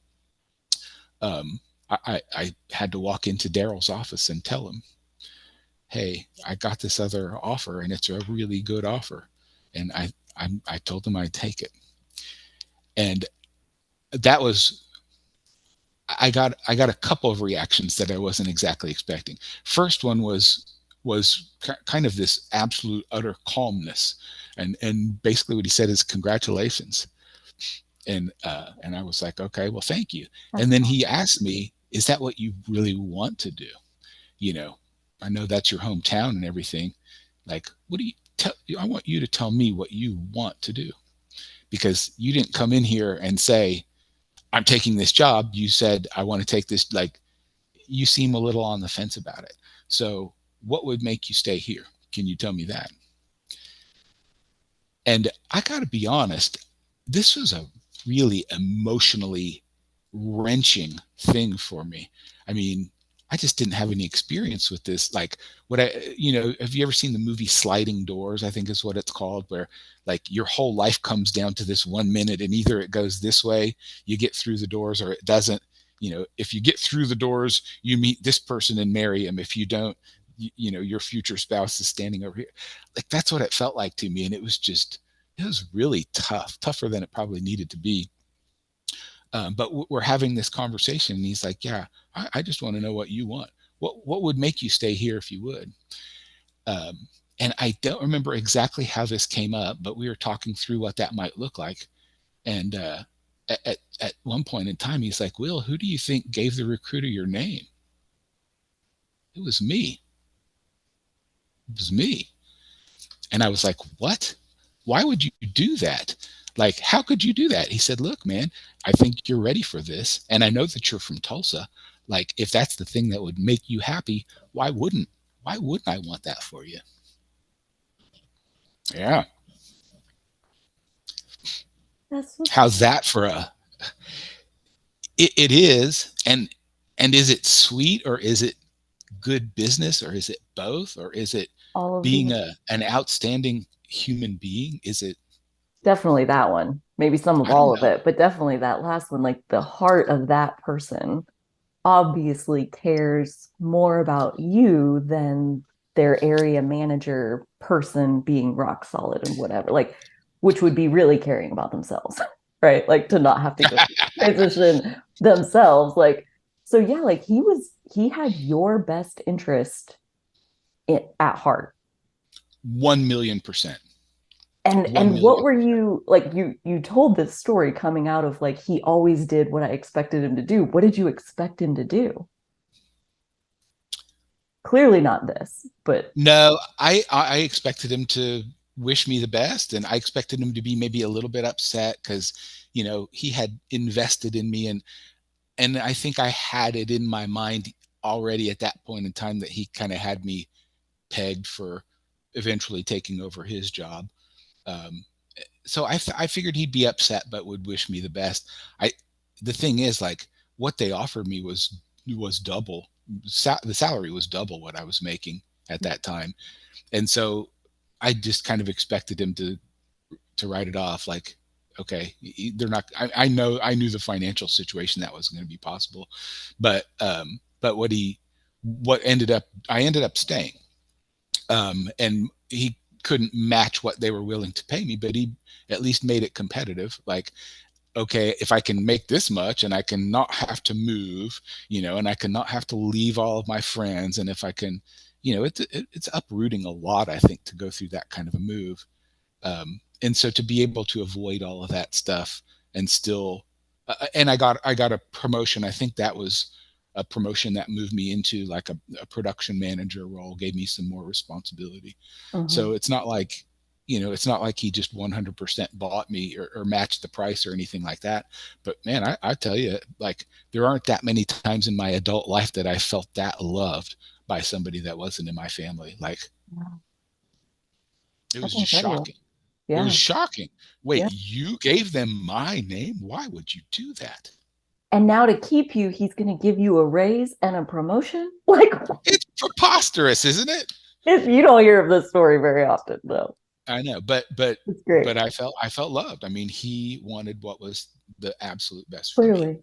I had to walk into Daryl's office and tell him, "Hey, I got this other offer, and it's a really good offer." And I told him I'd take it, and that was I got a couple of reactions that I wasn't exactly expecting. First one was kind of this absolute utter calmness, and basically what he said is congratulations, and I was like, okay, well, thank you. And That's then he awesome. asked me, is that what you really want to do? You know, I know that's your hometown and everything. Like, what do you tell? I want you to tell me what you want to do, because you didn't come in here and say, I'm taking this job. You said, I want to take this. Like, you seem a little on the fence about it. So what would make you stay here? Can you tell me that? And I got to be honest, this was a really emotionally wrenching thing for me. I mean, I just didn't have any experience with this. Like, have you ever seen the movie Sliding Doors? I think is what it's called, where like your whole life comes down to this 1 minute, and either it goes this way, you get through the doors, or it doesn't. If you get through the doors, you meet this person and marry him. If you don't, your future spouse is standing over here. Like, that's what it felt like to me. And it was really tough, tougher than it probably needed to be. But we're having this conversation, and he's like, "Yeah, I just want to know what you want. What would make you stay here if you would?" Um, and I don't remember exactly how this came up, but we were talking through what that might look like. And at one point in time, he's like, "Will, who do you think gave the recruiter your name?" It was me. It was me. And I was like, "What? Why would you do that? Like, how could you do that?" He said, "Look, man, I think you're ready for this. And I know that you're from Tulsa. Like, if that's the thing that would make you happy, why wouldn't I want that for you?" Yeah. That's what's How's that for it is. And is it sweet, or is it good business, or is it both, or is it all of being the an outstanding human being? Is it, definitely that one. Maybe some of I don't all of know. it, but definitely that last one, like the heart of that person obviously cares more about you than their area manager person being rock solid and whatever, like, which would be really caring about themselves, right? Like to not have to go transition themselves. Like, so yeah, like he had your best interest at heart. 1,000,000%. One And what million. were you like, you told this story coming out of like he always did what I expected him to do. What did you expect him to do? Clearly not this, but No, I expected him to wish me the best, and I expected him to be maybe a little bit upset because he had invested in me, and I think I had it in my mind already at that point in time that he kind of had me pegged for eventually taking over his job. Um, so I figured he'd be upset, but would wish me the best. I The thing is, like, what they offered me was double. The salary was double what I was making at that time, and so I just kind of expected him to write it off, like, okay, they're not. I know I knew the financial situation that was going to be possible, but what ended up I ended up staying, and he couldn't match what they were willing to pay me, but he at least made it competitive. Like, okay, if I can make this much and I can not have to move, and I can not have to leave all of my friends, and if I can, it's uprooting a lot, I think, to go through that kind of a move. And so to be able to avoid all of that stuff and still, and I got a promotion. I think that was a promotion that moved me into like a production manager role, gave me some more responsibility. Mhm. So it's not like he just 100% bought me or matched the price or anything like that. But man, I tell you, like, there aren't that many times in my adult life that I felt that loved by somebody that wasn't in my family. Like, Wow. it was That's just incredible. shocking. It was Yeah. shocking. Wait, Yeah. you gave them my name? Why would you do that? And now to keep you, he's going to give you a raise and a promotion. Like, It's preposterous, isn't it? you don't hear of this story very often, though. I know, but It's great. I felt loved. I mean, he wanted what was the absolute best for me, Clearly,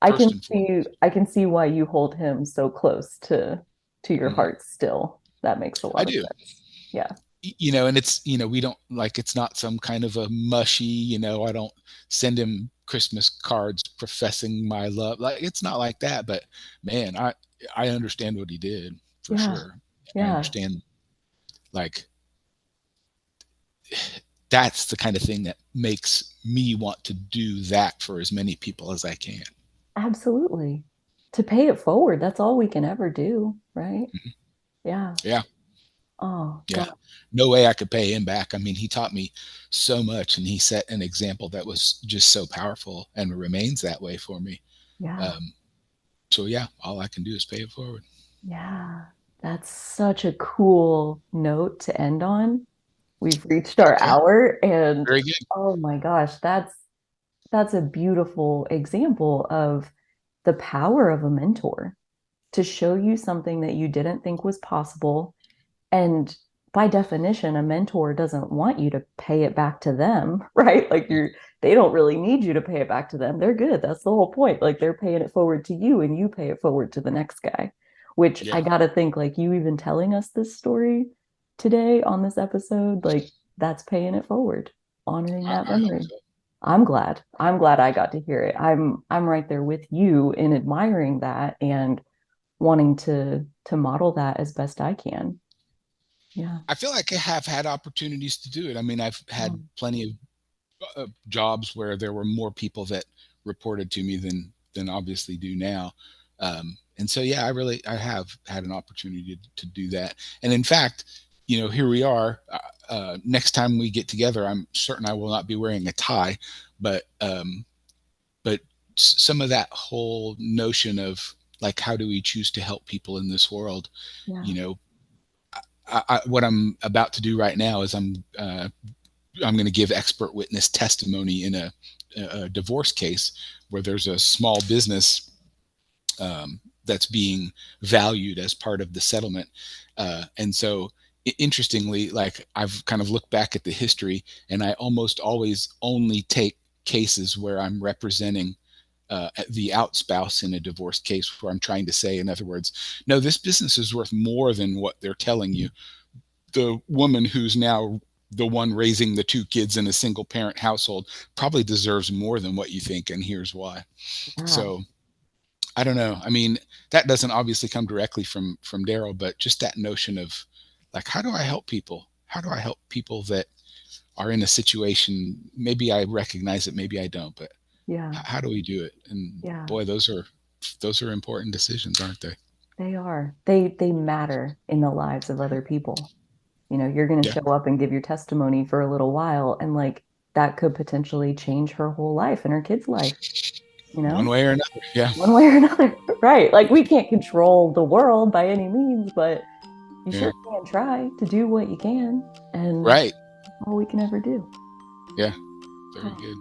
I first can and see foremost. I can see why you hold him so close to your Mhm. heart still. That makes a I lot of do. sense. Yeah. And it's, we don't, like, it's not some kind of a mushy, I don't send him Christmas cards professing my love. Like, it's not like that, but man, I understand what he did for Yeah. sure. I Yeah. understand, like, that's the kind of thing that makes me want to do that for as many people as I can. Absolutely. To pay it forward, that's all we can ever do, right? Mhm. Yeah. Yeah. Oh, Yeah. God. No way I could pay him back. I mean, he taught me so much, and he set an example that was just so powerful and remains that way for me. Yeah. Um, so yeah, all I can do is pay it forward. Yeah. That's such a cool note to end on. We've reached our Okay. hour and Very good. oh my gosh, that's a beautiful example of the power of a mentor to show you something that you didn't think was possible. And by definition, a mentor doesn't want you to pay it back to them, right? Like they don't really need you to pay it back to them. They're good. That's the whole point. Like they're paying it forward to you and you pay it forward to the next guy, which I Yeah. gotta think like you even telling us this story today on this episode, like that's paying it forward, honoring that I hope memory. so. I'm glad. I'm glad I got to hear it. I'm right there with you in admiring that and wanting to model that as best I can. Yeah. I feel like I have had opportunities to do it. I mean, I've had Mm. plenty of jobs where there were more people that reported to me than obviously do now. And so yeah, I have had an opportunity to do that. And in fact, here we are. Next time we get together, I'm certain I will not be wearing a tie, but but some of that whole notion of, like, how do we choose to help people in this world? Yeah. You know, what I'm about to do right now is I'm going to give expert witness testimony in a divorce case where there's a small business that's being valued as part of the settlement. And so, interestingly, like, I've kind of looked back at the history, and I almost always only take cases where I'm representing the outspouse in a divorce case, where I'm trying to say, in other words, no, this business is worth more than what they're telling you. The woman who's now the one raising the two kids in a single parent household probably deserves more than what you think, and here's why. Yeah. So I don't know. I mean, that doesn't obviously come directly from Daryl, but just that notion of, like, how do I help people? How do I help people that are in a situation? Maybe I recognize it, maybe I don't, but Yeah. how do we do it? And Yeah. boy, those are important decisions, aren't they? They are. They matter in the lives of other people. You're going to Yeah, show up and give your testimony for a little while and like that could potentially change her whole life and her kid's life, you one know? way or another. Yeah, One way or another. Right. Like we can't control the world by any means, but you yeah, sure can try to do what you can. And right. that's all we can ever do. Yeah, very Oh, good.